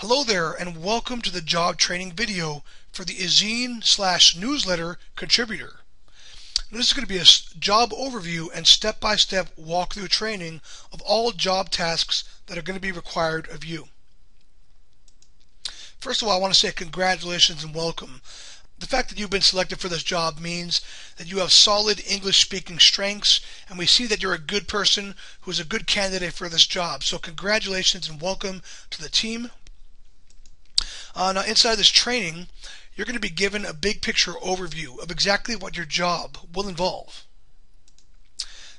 Hello there and welcome to the job training video for the Ezine/newsletter contributor. This is going to be a job overview and step-by-step walkthrough training of all job tasks that are going to be required of you. First of all, I want to say congratulations and welcome. The fact that you've been selected for this job means that you have solid English speaking strengths, and we see that you're a good person who is a good candidate for this job. So congratulations and welcome to the team. Now inside this training, you're going to be given a big picture overview of exactly what your job will involve.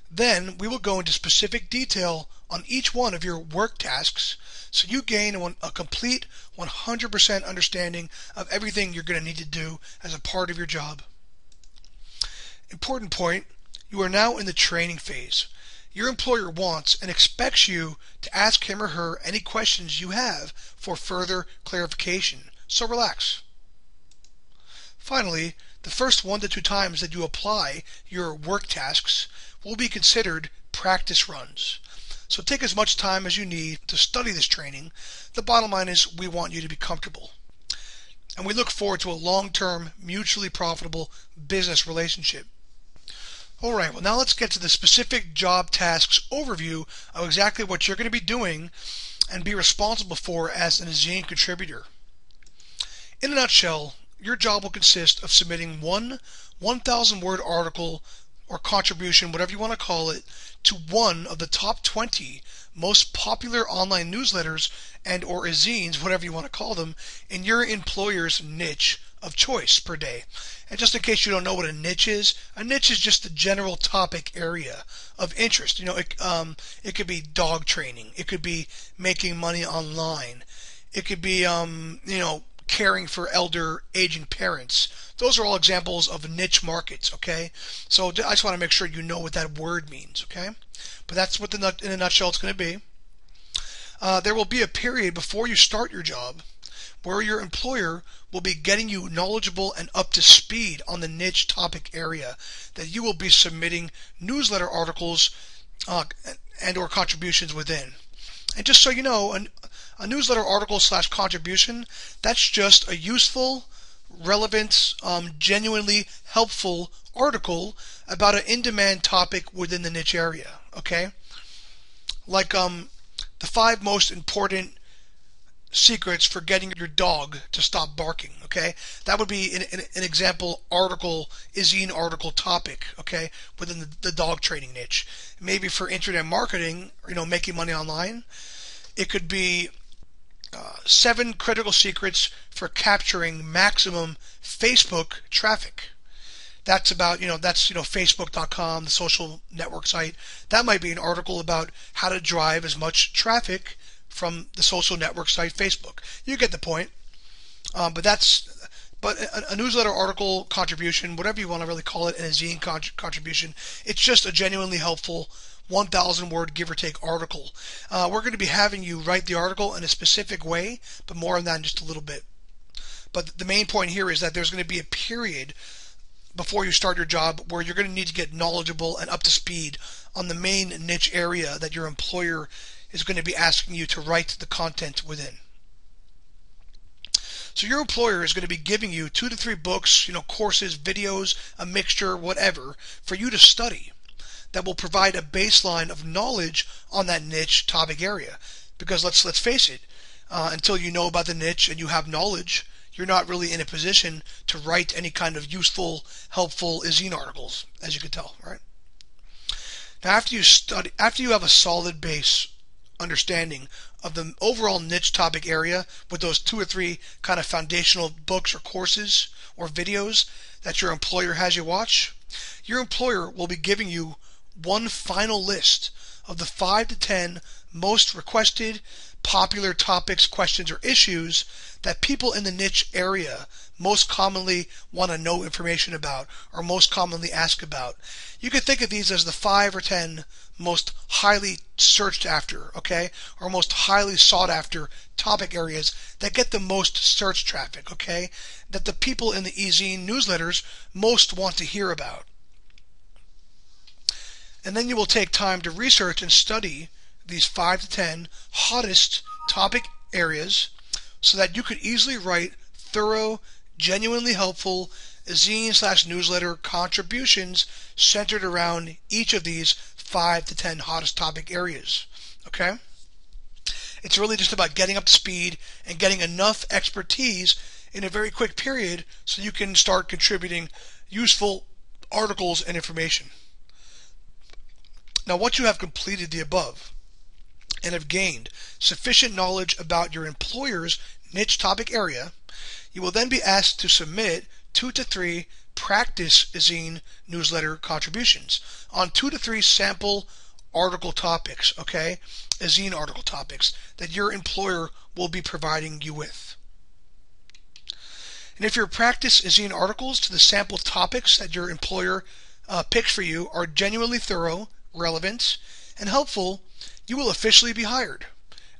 Then we will go into specific detail on each one of your work tasks so you gain a complete 100% understanding of everything you're going to need to do as a part of your job. Important point, you are now in the training phase. Your employer wants and expects you to ask him or her any questions you have for further clarification, so relax. Finally, the first 1 to 2 times that you apply your work tasks will be considered practice runs. So take as much time as you need to study this training. The bottom line is we want you to be comfortable. And we look forward to a long-term, mutually profitable business relationship. Alright, well now let's get to the specific job tasks overview of exactly what you're going to be doing and be responsible for as an Ezine contributor. In a nutshell, your job will consist of submitting one 1,000-word article or contribution, whatever you want to call it, to one of the top 20 most popular online newsletters and or ezines, whatever you want to call them, in your employer's niche of choice per day. And just in case you don't know what a niche is just the general topic area of interest. You know, it could be dog training, it could be making money online, it could be caring for elder aging parents. Those are all examples of niche markets, okay? So I just want to make sure you know what that word means, okay? But that's what in a nutshell it's going to be. There will be a period before you start your job where your employer will be getting you knowledgeable and up to speed on the niche topic area that you will be submitting newsletter articles and or contributions within. And just so you know, a newsletter article / contribution, that's just a useful, relevant, genuinely helpful article about an in-demand topic within the niche area, okay? Like the 5 most important secrets for getting your dog to stop barking, okay? That would be an example article, Ezine article topic, okay, within the dog training niche. Maybe for internet marketing, making money online, it could be 7 critical secrets for capturing maximum Facebook traffic. That's about, Facebook.com, the social network site. That might be an article about how to drive as much traffic from the social network site Facebook. You get the point. But a newsletter article contribution, whatever you want to really call it, an Ezine contribution, it's just a genuinely helpful 1,000-word give or take article. We're going to be having you write the article in a specific way, but more on that in just a little bit. But the main point here is that there's going to be a period before you start your job where you're going to need to get knowledgeable and up to speed on the main niche area that your employer is going to be asking you to write the content within. So your employer is going to be giving you 2 to 3 books, courses, videos, a mixture, whatever, for you to study that will provide a baseline of knowledge on that niche topic area. Because let's face it, until you know about the niche and you have knowledge, you're not really in a position to write any kind of useful, helpful Ezine articles, as you can tell, right? Now after you have a solid base understanding of the overall niche topic area with those 2 or 3 kind of foundational books or courses or videos that your employer has you watch, your employer will be giving you one final list of the 5 to 10 most requested popular topics, questions, or issues that people in the niche area most commonly want to know information about or most commonly ask about. You could think of these as the 5 or 10 most highly searched after, okay, or most highly sought after topic areas that get the most search traffic, okay, that the people in the Ezine newsletters most want to hear about. And then you will take time to research and study these 5 to 10 hottest topic areas so that you could easily write thorough, genuinely helpful zine/newsletter contributions centered around each of these 5 to 10 hottest topic areas. Okay? It's really just about getting up to speed and getting enough expertise in a very quick period so you can start contributing useful articles and information. Now, once you have completed the above and have gained sufficient knowledge about your employer's niche topic area, you will then be asked to submit 2 to 3 practice zine newsletter contributions on 2 to 3 sample article topics, okay? Zine article topics that your employer will be providing you with. And if your practice zine articles to the sample topics that your employer picks for you are genuinely thorough, relevant, and helpful, you will officially be hired.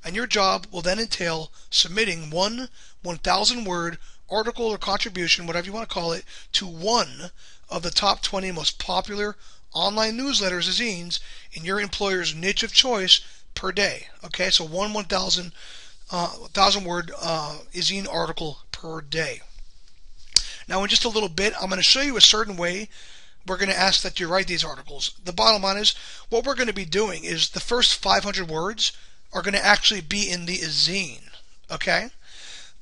And your job will then entail submitting one 1,000-word article or contribution, whatever you want to call it, to one of the top 20 most popular online newsletters or zines in your employer's niche of choice per day. Okay, so one 1,000-word zine article per day. Now, in just a little bit, I'm going to show you a certain way we're going to ask that you write these articles. The bottom line is, what we're going to be doing is the first 500 words are going to actually be in the zine, okay?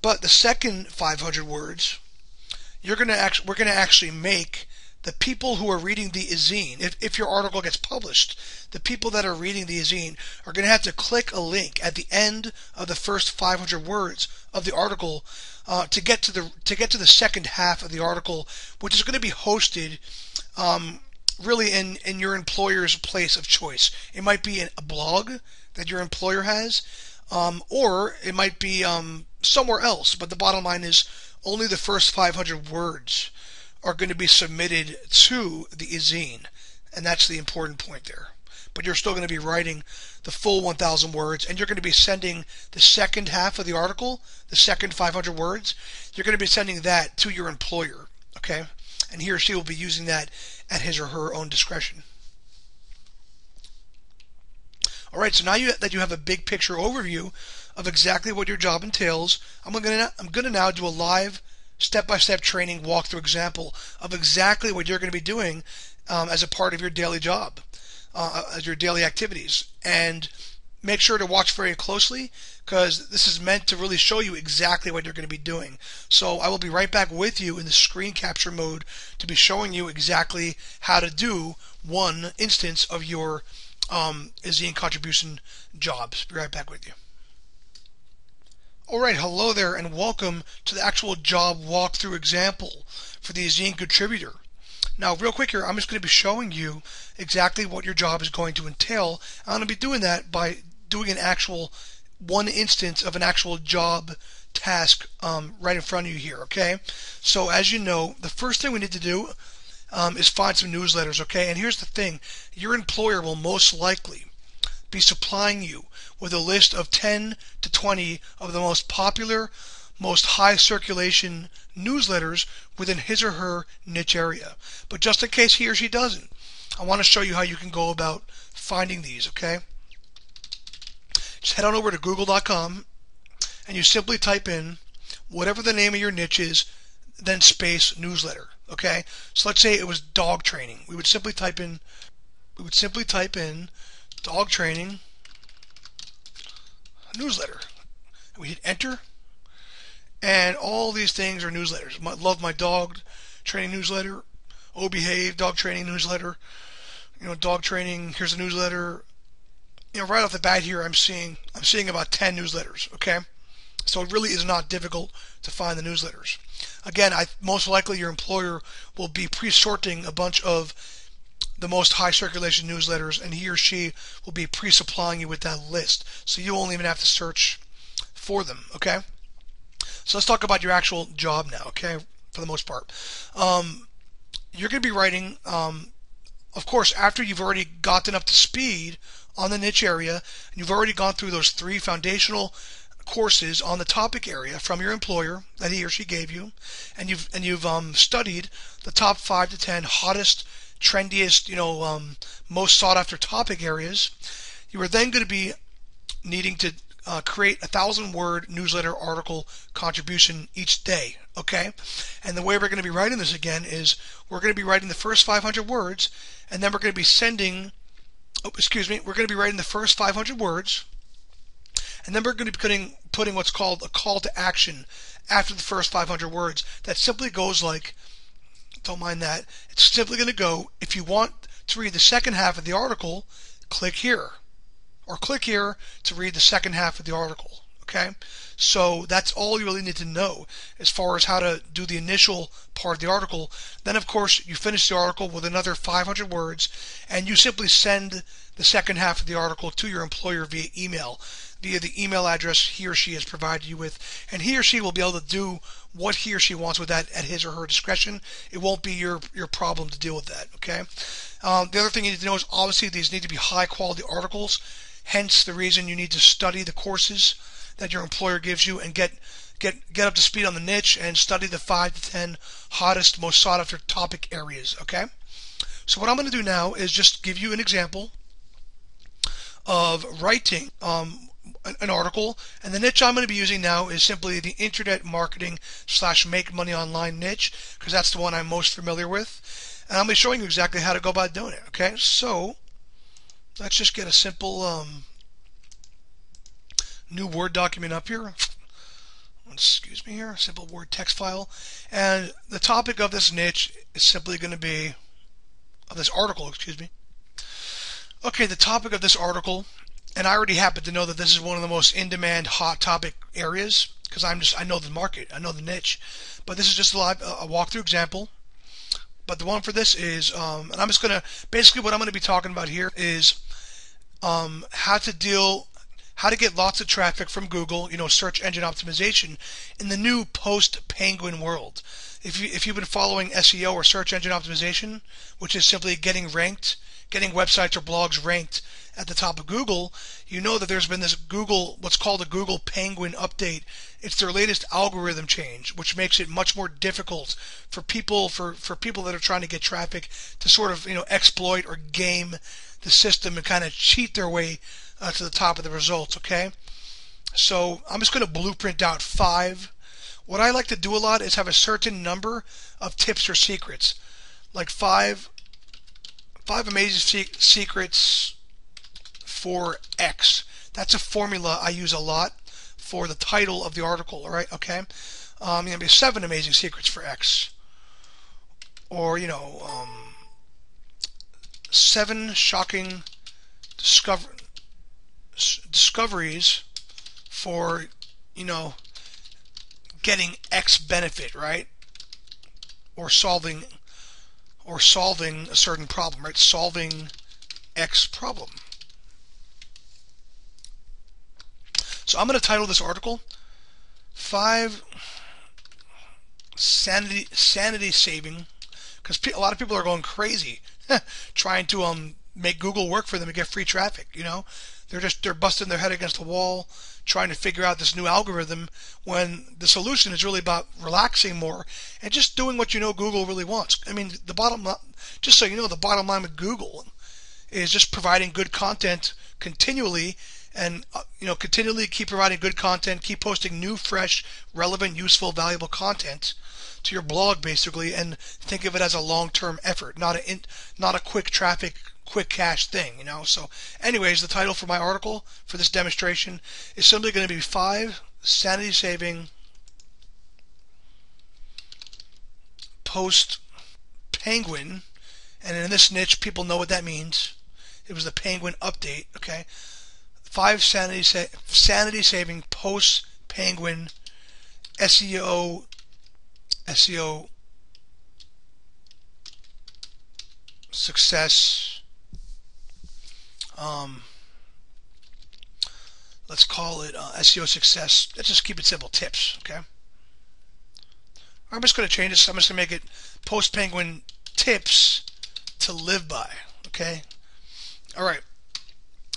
But the second 500 words, we're going to actually make the people who are reading the zine, if your article gets published, the people that are reading the zine are going to have to click a link at the end of the first 500 words of the article to get to the second half of the article, which is going to be hosted really in your employer's place of choice. It might be a blog that your employer has, or it might be somewhere else. But the bottom line is, only the first 500 words are going to be submitted to the zine, and that's the important point there. But you're still going to be writing the full 1,000 words, and you're going to be sending the second half of the article, the second 500 words, you're going to be sending that to your employer, okay? And he or she will be using that at his or her own discretion. All right, so now that you have a big picture overview of exactly what your job entails, I'm going to now do a live step-by-step training walkthrough example of exactly what you're going to be doing as a part of your daily job, as your daily activities. And make sure to watch very closely, because this is meant to really show you exactly what you're going to be doing. So I will be right back with you in the screen capture mode to be showing you exactly how to do one instance of your Ezine contribution jobs. Be right back with you. Alright, hello there, and welcome to the actual job walkthrough example for the Ezine Contributor. Now, real quick here, I'm just going to be showing you exactly what your job is going to entail. I'm going to be doing that by doing an actual one instance of an actual job task right in front of you here, okay? So, as you know, the first thing we need to do is find some newsletters, okay? And here's the thing, your employer will most likely be supplying you with a list of 10 to 20 of the most popular, most high circulation newsletters within his or her niche area. But just in case he or she doesn't, I want to show you how you can go about finding these, okay? Just head on over to google.com and you simply type in whatever the name of your niche is, then space newsletter, okay? So let's say it was dog training. We would simply type in dog training newsletter. We hit enter, and all these things are newsletters. Love my dog training newsletter, Oh Behave dog training newsletter, dog training, here's a newsletter. Right off the bat here, I'm seeing about 10 newsletters, okay? So it really is not difficult to find the newsletters. Again, most likely your employer will be pre-sorting a bunch of the most high circulation newsletters, and he or she will be pre-supplying you with that list, so you won't even have to search for them, okay? So let's talk about your actual job now, okay, for the most part. You're going to be writing, of course, after you've already gotten up to speed on the niche area, and you've already gone through those 3 foundational courses on the topic area from your employer that he or she gave you, and you've studied the top 5 to 10 hottest, trendiest, most sought after topic areas. You are then going to be needing to create 1,000-word newsletter article contribution each day, okay? And the way we're going to be writing this again is we're going to be writing the first 500 words, and then we're going to be sending, we're going to be writing the first 500 words, and then we're going to be putting what's called a call to action after the first 500 words. That simply goes like, don't mind that, it's simply going to go, if you want to read the second half of the article, click here. Or click here to read the second half of the article, okay? So that's all you really need to know as far as how to do the initial part of the article. Then, of course, you finish the article with another 500 words, and you simply send the second half of the article to your employer via email, via the email address he or she has provided you with, and he or she will be able to do what he or she wants with that at his or her discretion. It won't be your problem to deal with that, okay? The other thing you need to know is obviously these need to be high-quality articles. Hence the reason you need to study the courses that your employer gives you and get up to speed on the niche and study the 5 to 10 hottest, most sought after topic areas, okay? So what I'm going to do now is just give you an example of writing an article, and the niche I'm going to be using now is simply the internet marketing / make money online niche, because that's the one I'm most familiar with, and I'll be showing you exactly how to go about doing it, okay? So let's just get a simple new Word document up here. Excuse me here, simple Word text file. And the topic of this niche is simply going to be, of this article, excuse me. Okay, the topic of this article, and I already happen to know that this is one of the most in-demand hot topic areas, because I know the market, I know the niche. But this is just a walkthrough example. But the one for this is, and I'm just going to, basically what I'm going to be talking about here is how to get lots of traffic from Google, search engine optimization in the new post-Penguin world. If you've been following SEO or search engine optimization, which is simply getting websites or blogs ranked at the top of Google, you know that there's been this what's called a Google Penguin update. It's their latest algorithm change, which makes it much more difficult for people that are trying to get traffic to sort of exploit or game the system and kind of cheat their way to the top of the results, okay? So I'm just going to blueprint out 5. What I like to do a lot is have a certain number of tips or secrets, like 5 amazing secrets for X. That's a formula I use a lot for the title of the article, all right? Okay? Going to be 7 amazing secrets for X, or 7 shocking discoveries for getting X benefit, right? Or solving a certain problem, right? Solving X problem. So I'm going to title this article 5 sanity saving, because a lot of people are going crazy trying to make Google work for them and get free traffic. They're busting their head against the wall trying to figure out this new algorithm, when the solution is really about relaxing more and just doing what Google really wants. I mean, the bottom line with Google is just providing good content continually, and continually keep providing good content, keep posting new, fresh, relevant, useful, valuable content to your blog, basically, and think of it as a long-term effort, not a quick traffic, quick cash thing, So anyways, the title for my article for this demonstration is simply going to be 5 sanity-saving post-Penguin, and in this niche, people know what that means. It was the Penguin update, okay? 5 sanity-saving post-Penguin SEO success. Let's call it SEO success. Let's just keep it simple. Tips, okay? I'm just going to change this. I'm just going to make it post-Penguin tips to live by, okay? All right.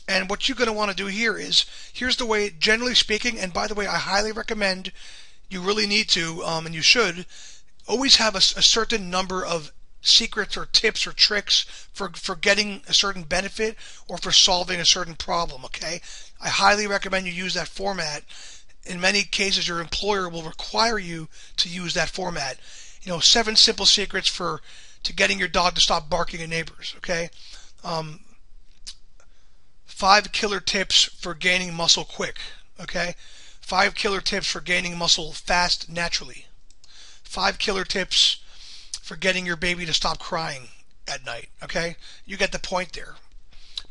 And what you're going to want to do here is, here's the way, generally speaking, and by the way, I highly recommend, you really need to, and you should, always have a certain number of secrets or tips or tricks for getting a certain benefit or for solving a certain problem, okay? I highly recommend you use that format. In many cases, your employer will require you to use that format. 7 simple secrets to getting your dog to stop barking at neighbors, okay? 5 killer tips for gaining muscle quick, okay? 5 killer tips for gaining muscle fast naturally. 5 killer tips for getting your baby to stop crying at night, okay? You get the point there.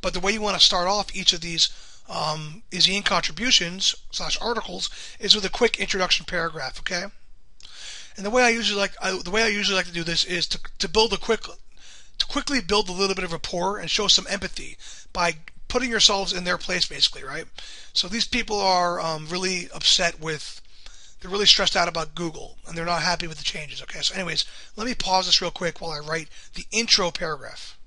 But the way you want to start off each of these Ezine contributions / articles is with a quick introduction paragraph, okay? And the way I usually like to do this is to quickly build a little bit of rapport and show some empathy by putting yourselves in their place, basically, right? So these people are really upset with. They're really stressed out about Google, and they're not happy with the changes, okay? So anyways, let me pause this real quick while I write the intro paragraph.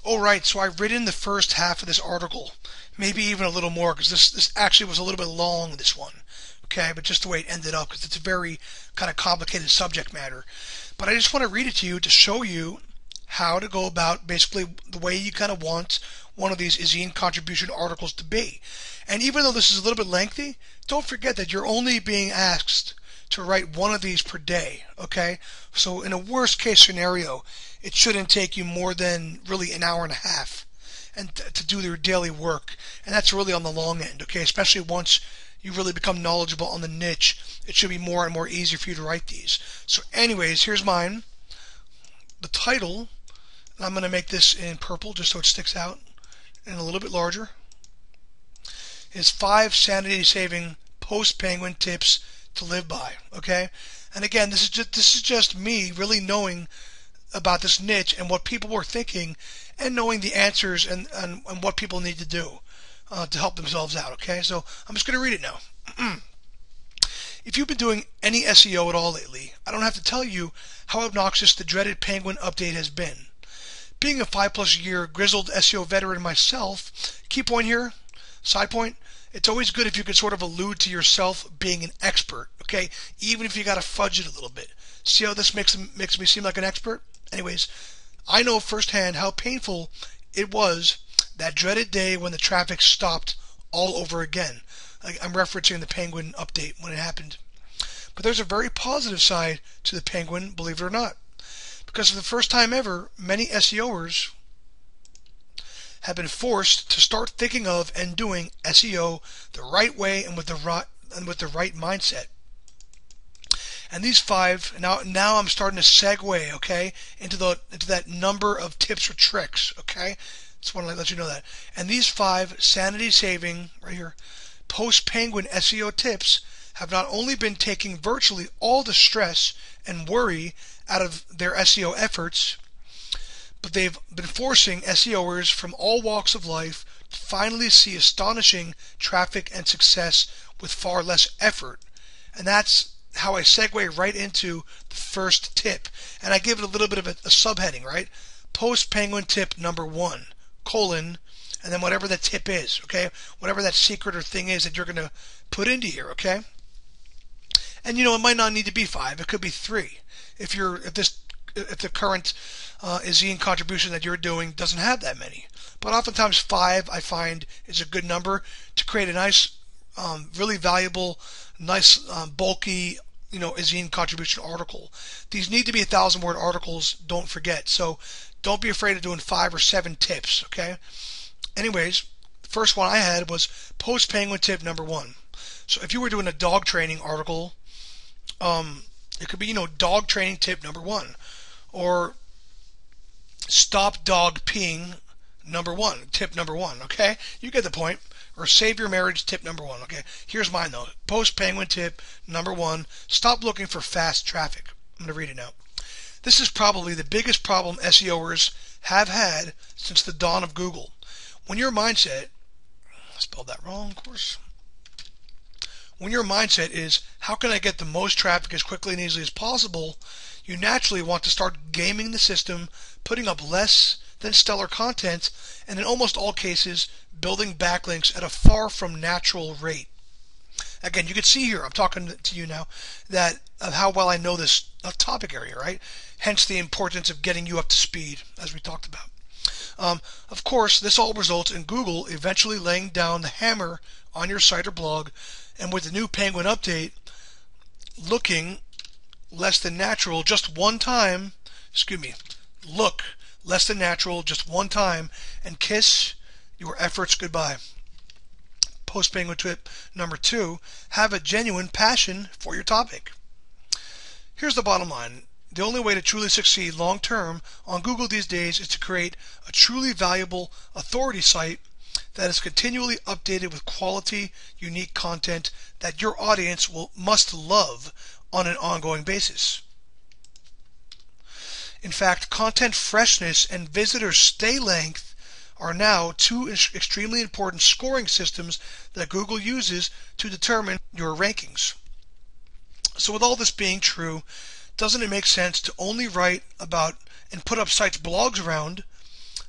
Alright, so I've written the first half of this article, maybe even a little more, because this actually was a little bit long, this one, okay? But just the way it ended up, because it's a very kind of complicated subject matter. But I just want to read it to you to show you how to go about basically the way you kind of want one of these Ezine contribution articles to be. And even though this is a little bit lengthy, don't forget that you're only being asked to write one of these per day, okay? So in a worst case scenario, it shouldn't take you more than really an hour and a half and to do your daily work. And that's really on the long end, okay? Especially once you really become knowledgeable on the niche, it should be more and more easier for you to write these. So anyways, here's mine. The title, and I'm going to make this in purple just so it sticks out and a little bit larger, is 5 sanity-saving post-penguin tips to live by, okay? And again, this is just me really knowing about this niche and what people were thinking and knowing the answers and what people need to do to help themselves out, okay? So I'm just going to read it now. If you've been doing any SEO at all lately, I don't have to tell you how obnoxious the dreaded penguin update has been. Being a 5+ year grizzled SEO veteran myself, key point here, side point, it's always good if you could sort of allude to yourself being an expert, okay? Even if you got to fudge it a little bit. See how this makes me seem like an expert? Anyways, I know firsthand how painful it was that dreaded day when the traffic stopped all over again. I'm referencing the penguin update when it happened. But there's a very positive side to the penguin, believe it or not. Because for the first time ever, many SEOers have been forced to start thinking of and doing SEO the right way and with the right mindset. And these 5, now I'm starting to segue, okay, into that number of tips or tricks, okay? Just want to let you know that. And these 5 sanity-saving, right here, post-penguin SEO tips have not only been taking virtually all the stress and worry out of their SEO efforts, but they've been forcing SEOers from all walks of life to finally see astonishing traffic and success with far less effort. And that's how I segue right into the first tip. And I give it a little bit of a subheading, right? Post-penguin tip number 1, colon, and then whatever that tip is, okay? Whatever that secret or thing is that you're going to put into here, okay? And it might not need to be 5. It could be 3. If the current Ezine contribution that you're doing doesn't have that many. But oftentimes 5, I find, is a good number to create a nice, really valuable, nice, bulky, Ezine contribution article. These need to be 1,000-word articles, don't forget. So don't be afraid of doing 5 or 7 tips, okay? Anyways, the first one I had was post-penguin tip number 1. So if you were doing a dog training article, it could be, dog training tip number 1. Or stop dog peeing number 1, tip number 1, okay? You get the point. Or save your marriage tip number 1, okay? Here's mine though. Post-penguin tip number 1, stop looking for fast traffic. I'm going to read it now. This is probably the biggest problem SEOers have had since the dawn of Google. When your mindset, I spelled that wrong, of course. When your mindset is, how can I get the most traffic as quickly and easily as possible, you naturally want to start gaming the system, putting up less than stellar content, and in almost all cases, building backlinks at a far from natural rate. Again, you can see here, I'm talking to you now, that of how well I know this topic area, right? Hence the importance of getting you up to speed, as we talked about. Of course, this all results in Google eventually laying down the hammer on your site or blog, and with the new Penguin update, looking less than natural just one time, look less than natural just one time, and kiss your efforts goodbye. Post-Penguin tip number 2, have a genuine passion for your topic. Here's the bottom line. The only way to truly succeed long-term on Google these days is to create a truly valuable authority site that is continually updated with quality, unique content that your audience must love on an ongoing basis. In fact, content freshness and visitor stay length are now two extremely important scoring systems that Google uses to determine your rankings. So with all this being true, doesn't it make sense to only write about and put up sites blogs around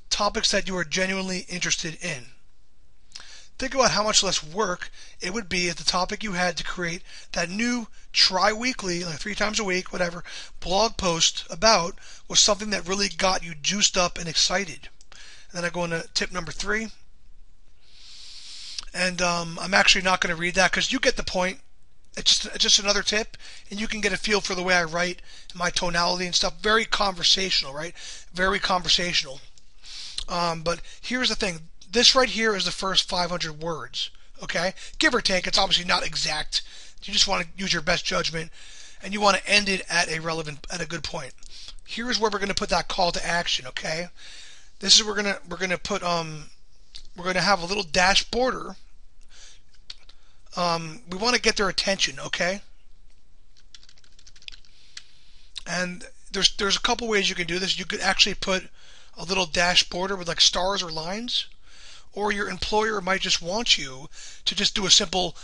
topics that you are genuinely interested in? Think about how much less work it would be if the topic you had to create that new tri-weekly, like 3 times a week, whatever, blog post about was something that really got you juiced up and excited. And then I go into tip number 3. And I'm actually not going to read that because you get the point. It's just another tip, and you can get a feel for the way I write, my tonality and stuff. Very conversational, right? Very conversational. But here's the thing. This right here is the first 500 words, okay? Give or take. It's obviously not exact. You just want to use your best judgment, and you want to end it at a good point. Here's where we're going to put that call to action, okay? This is where we're going to have a little dash border. We want to get their attention, okay? And there's a couple ways you can do this. You could actually put a little dash border with like stars or lines, or your employer might just want you to just do a simple,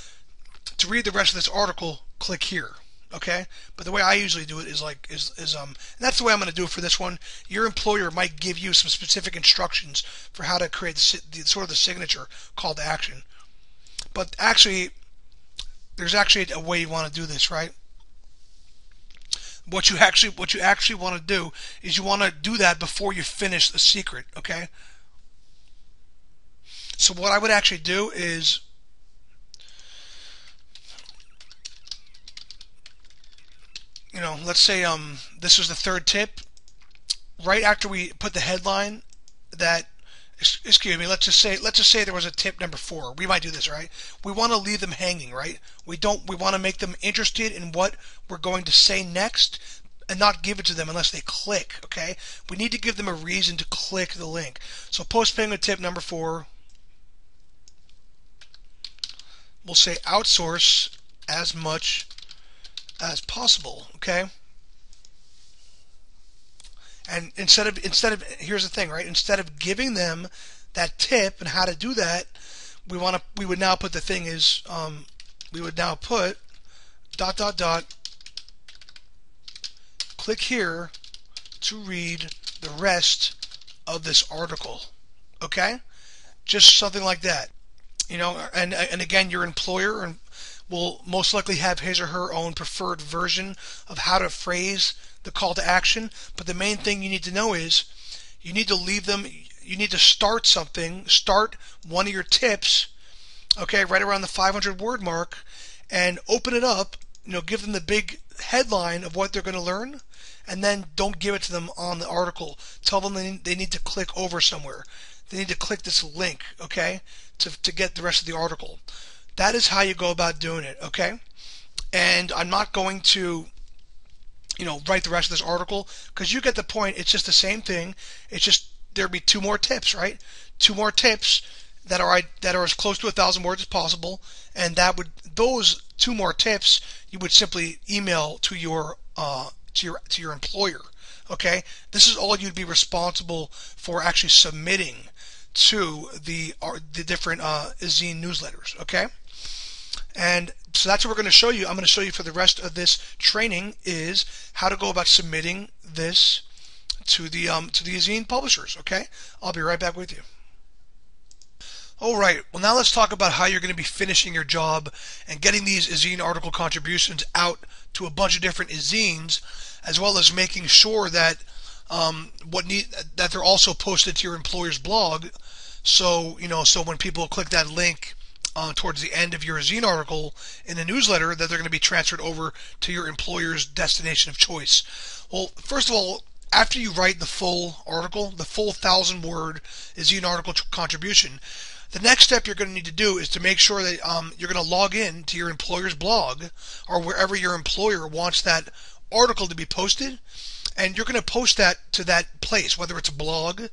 to read the rest of this article, click here, okay? But the way I usually do it is and that's the way I'm going to do it for this one. Your employer might give you some specific instructions for how to create the sort of the signature call to action. But actually, there's actually a way you want to do this, right? What you actually want to do is you want to do that before you finish the secret, okay? So what I would actually do is, let's say this is the 3rd tip. Right after we put the headline that, excuse me, let's just say there was a tip number 4. We might do this, right? We want to leave them hanging, right? We want to make them interested in what we're going to say next and not give it to them unless they click, okay? We need to give them a reason to click the link. So Post-Penguin tip number 4, we'll say outsource as much as possible, okay? And instead of here's the thing, right? Instead of giving them that tip and how to do that, we would now put the thing is we would now put ... click here to read the rest of this article, okay? Just something like that, and again, your employer will most likely have his or her own preferred version of how to phrase the call to action, but the main thing you need to know is you need to start something, start one of your tips, okay, right around the 500 word mark, and open it up, give them the big headline of what they're going to learn, and then don't give it to them on the article. Tell them they need to click over somewhere. They need to click this link, okay, to get the rest of the article. That is how you go about doing it, okay? And I'm not going to write the rest of this article because you get the point. It's just the same thing. It's just there'd be 2 more tips, right? 2 more tips that are as close to 1,000 words as possible, and those 2 more tips you would simply email to your employer. Okay, this is all you'd be responsible for actually submitting to the different Ezine newsletters. Okay. And so that's what we're going to show you. I'm going to show you for the rest of this training is how to go about submitting this to the Ezine publishers. Okay, I'll be right back with you. Alright, well now let's talk about how you're going to be finishing your job and getting these Ezine article contributions out to a bunch of different Ezines, as well as making sure that that they're also posted to your employer's blog. So so when people click that link towards the end of your Ezine article in the newsletter, that they're going to be transferred over to your employer's destination of choice. Well, first of all, after you write the full article, the full 1,000-word Ezine article contribution, the next step you're going to need to do is to make sure that you're going to log in to your employer's blog or wherever your employer wants that article to be posted, and you're going to post that to that place, whether it's a blog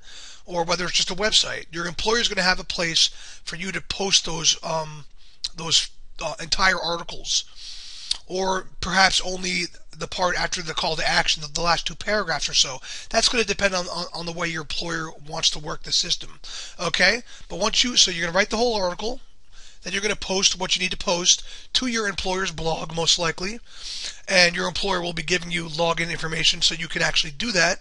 or whether it's just a website. Your employer is going to have a place for you to post those entire articles, or perhaps only the part after the call to action, the last 2 paragraphs or so. That's going to depend on the way your employer wants to work the system. Okay? But so you're going to write the whole article, then you're going to post what you need to post to your employer's blog, most likely, and your employer will be giving you login information so you can actually do that.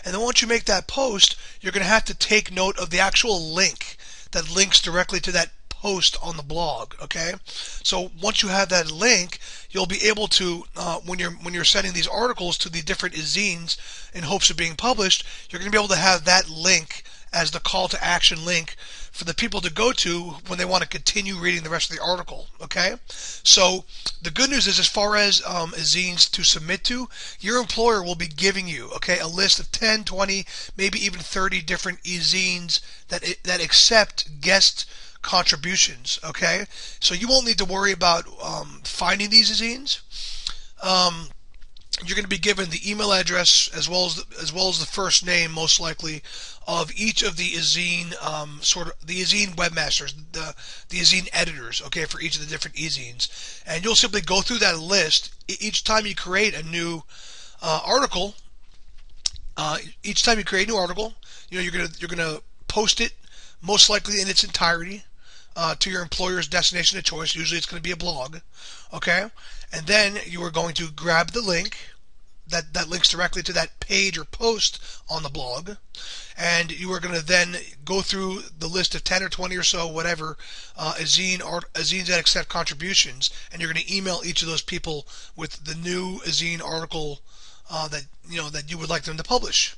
And then once you make that post, you're going to have to take note of the actual link that links directly to that post on the blog. Okay, so once you have that link, you'll be able to when you're sending these articles to the different Ezines in hopes of being published, you're going to be able to have that link as the call to action link for the people to go to when they want to continue reading the rest of the article. Okay, so the good news is, as far as Ezines to submit to, your employer will be giving you a list of 10, 20, maybe even 30 different Ezines that accept guest contributions. Okay, so you won't need to worry about finding these Ezines. You're going to be given the email address as well as the first name, most likely, of each of the Ezine the Ezine webmasters, the Ezine editors. Okay, for each of the different Ezines, and you'll simply go through that list each time you create a new article. Each time you create a new article, you're gonna post it most likely in its entirety to your employer's destination of choice. Usually it's going to be a blog. Okay, and then you are going to grab the link that links directly to that page or post on the blog, and you are going to then go through the list of 10 or 20 or so, whatever, Ezines that accept contributions, and you're going to email each of those people with the new Ezine article that you would like them to publish.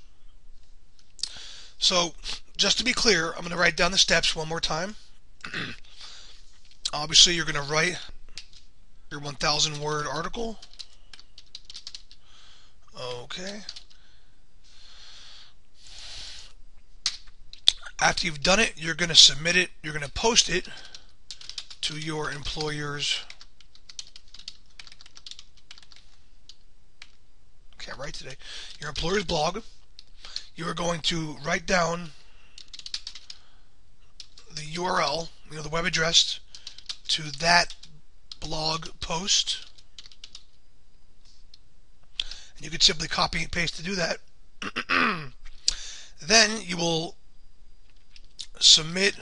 So, just to be clear, I'm going to write down the steps one more time. Obviously, you're going to write your 1,000-word article. Okay. After you've done it, you're going to submit it. You're going to post it to your employer's. Can't write today. Your employer's blog. You are going to write down the URL, the web address to that blog post. And you could simply copy and paste to do that. Then you will submit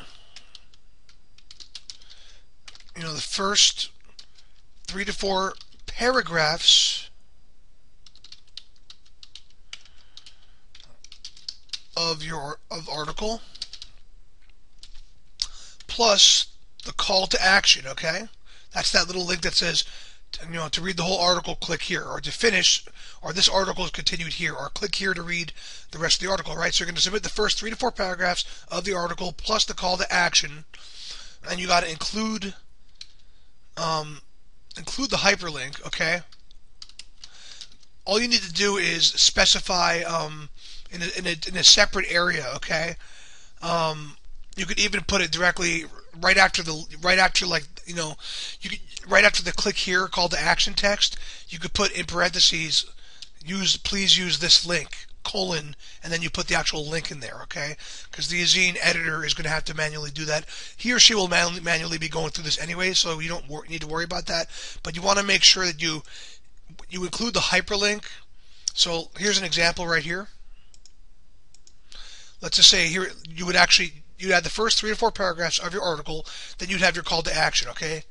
the first 3 to 4 paragraphs of article, plus the call to action. Okay, that's that little link that says, to read the whole article, click here, or to finish, or this article is continued here, or click here to read the rest of the article. Right? So you're going to submit the first 3 to 4 paragraphs of the article plus the call to action, and you got to include the hyperlink. Okay. All you need to do is specify in a separate area. Okay. You could even put it directly right after the click here call to action text. You could put in parentheses, please use this link, colon, and then you put the actual link in there. Okay, because the Ezine editor is going to have to manually do that. He or she will manually be going through this anyway, so you don't need to worry about that. But you want to make sure that you include the hyperlink. So here's an example right here. Let's just say here you'd add the first 3 to 4 paragraphs of your article, then you'd have your call to action. Okay,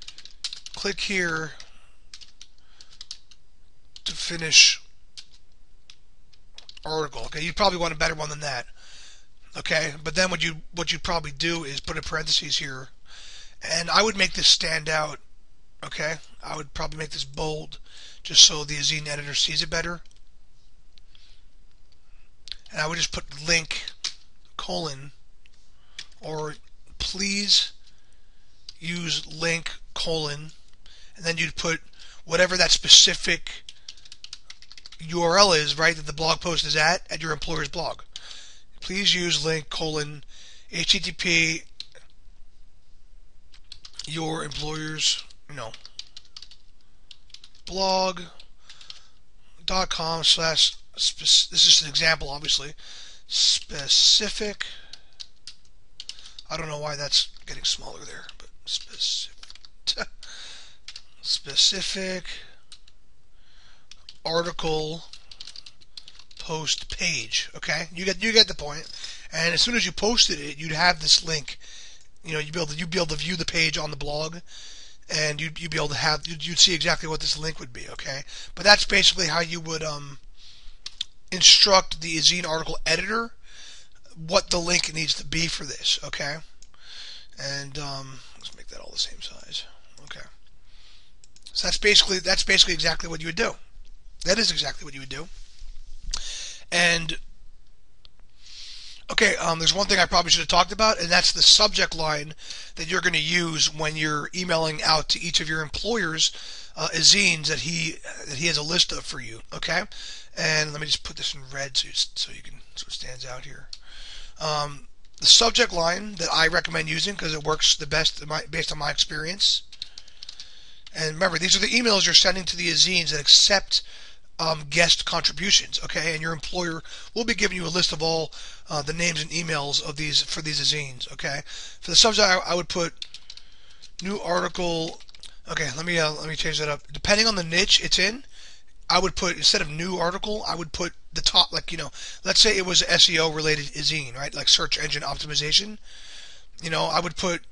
click here to finish article. Okay, you probably want a better one than that. Okay, but then what you'd probably do is put in parentheses here, and I would make this stand out. Okay, I would probably make this bold, just so the Ezine editor sees it better. And I would just put link colon, or please use link colon, and then you'd put whatever that specific URL is, right, that the blog post is at your employer's blog. Please use link colon HTTP your employer's blog.com slash, this is just an example, obviously, specific, I don't know why that's getting smaller there, but specific article post page. Okay, you get the point. And as soon as you posted it, you'd have this link. You'd be able to view the page on the blog, and you'd be able to have you'd see exactly what this link would be. Okay, but that's basically how you would instruct the Ezine article editor what the link needs to be for this. Okay, and let's make that all the same size. Okay, so that's basically exactly what you would do. That is exactly what you would do. And okay, there's one thing I probably should have talked about, and that's the subject line that you're going to use when you're emailing out to each of your employers Ezines that he has a list of for you. Okay, and let me just put this in red so it stands out here. The subject line that I recommend using, because it works the best based on my experience. And remember, these are the emails you're sending to the Ezines that accept guest contributions, okay, and your employer will be giving you a list of all the names and emails of these Ezines, okay. For the subject, I would put new article. Okay, let me change that up. Depending on the niche it's in, I would put, instead of new article, I would put the top, like, let's say it was SEO related Ezine, right, like search engine optimization. I would put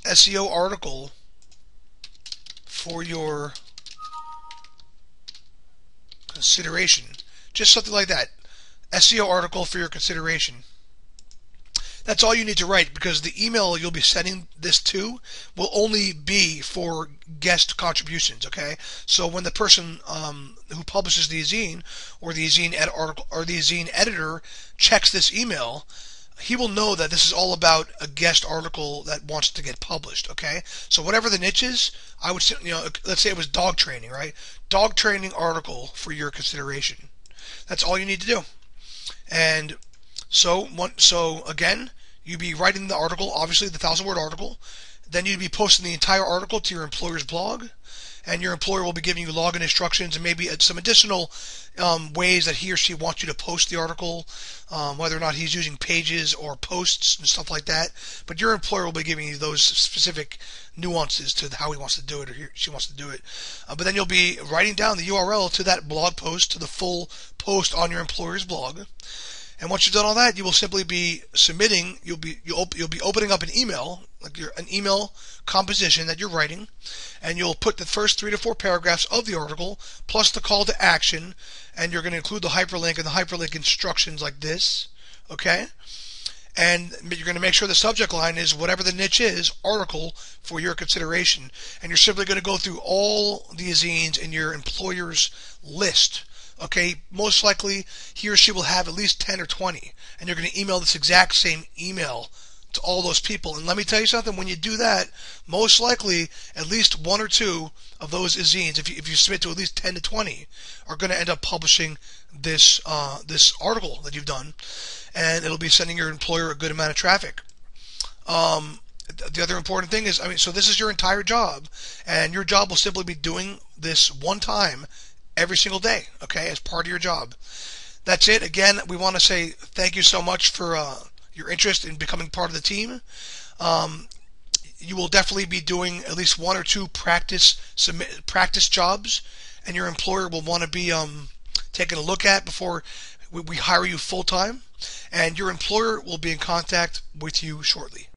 SEO article for your consideration, just something like that. SEO article for your consideration. That's all you need to write, because the email you'll be sending this to will only be for guest contributions. Okay, so when the person who publishes the Ezine or the Ezine editor checks this email, he will know that this is all about a guest article that wants to get published. Okay, so whatever the niche is, I would say, let's say it was dog training, right? Dog training article for your consideration. That's all you need to do. And so again, you'd be writing the article, obviously the 1,000-word article. Then you'd be posting the entire article to your employer's blog, and your employer will be giving you login instructions and maybe some additional ways that he or she wants you to post the article, whether or not he's using pages or posts and stuff like that. But your employer will be giving you those specific nuances to how he wants to do it, or she wants to do it. But then you'll be writing down the URL to that blog post, to the full post on your employer's blog. And once you've done all that, you will simply be submitting. You'll be opening up an email, like an email composition that you're writing, and you'll put the first 3 to 4 paragraphs of the article plus the call to action, and you're going to include the hyperlink and the hyperlink instructions like this. Okay, and you're going to make sure the subject line is whatever the niche is, article for your consideration, and you're simply going to go through all the Ezines in your employer's list. Okay, most likely he or she will have at least 10 or 20, and you're going to email this exact same email to all those people. And let me tell you something, when you do that, most likely at least 1 or 2 of those Ezines, if you submit to at least 10 to 20, are going to end up publishing this this article that you've done, and it'll be sending your employer a good amount of traffic. The other important thing is, so this is your entire job, and your job will simply be doing this one time every single day, okay, as part of your job. That's it. Again, we want to say thank you so much for your interest in becoming part of the team. You will definitely be doing at least 1 or 2 practice jobs, and your employer will want to be taking a look at before we hire you full time, and your employer will be in contact with you shortly.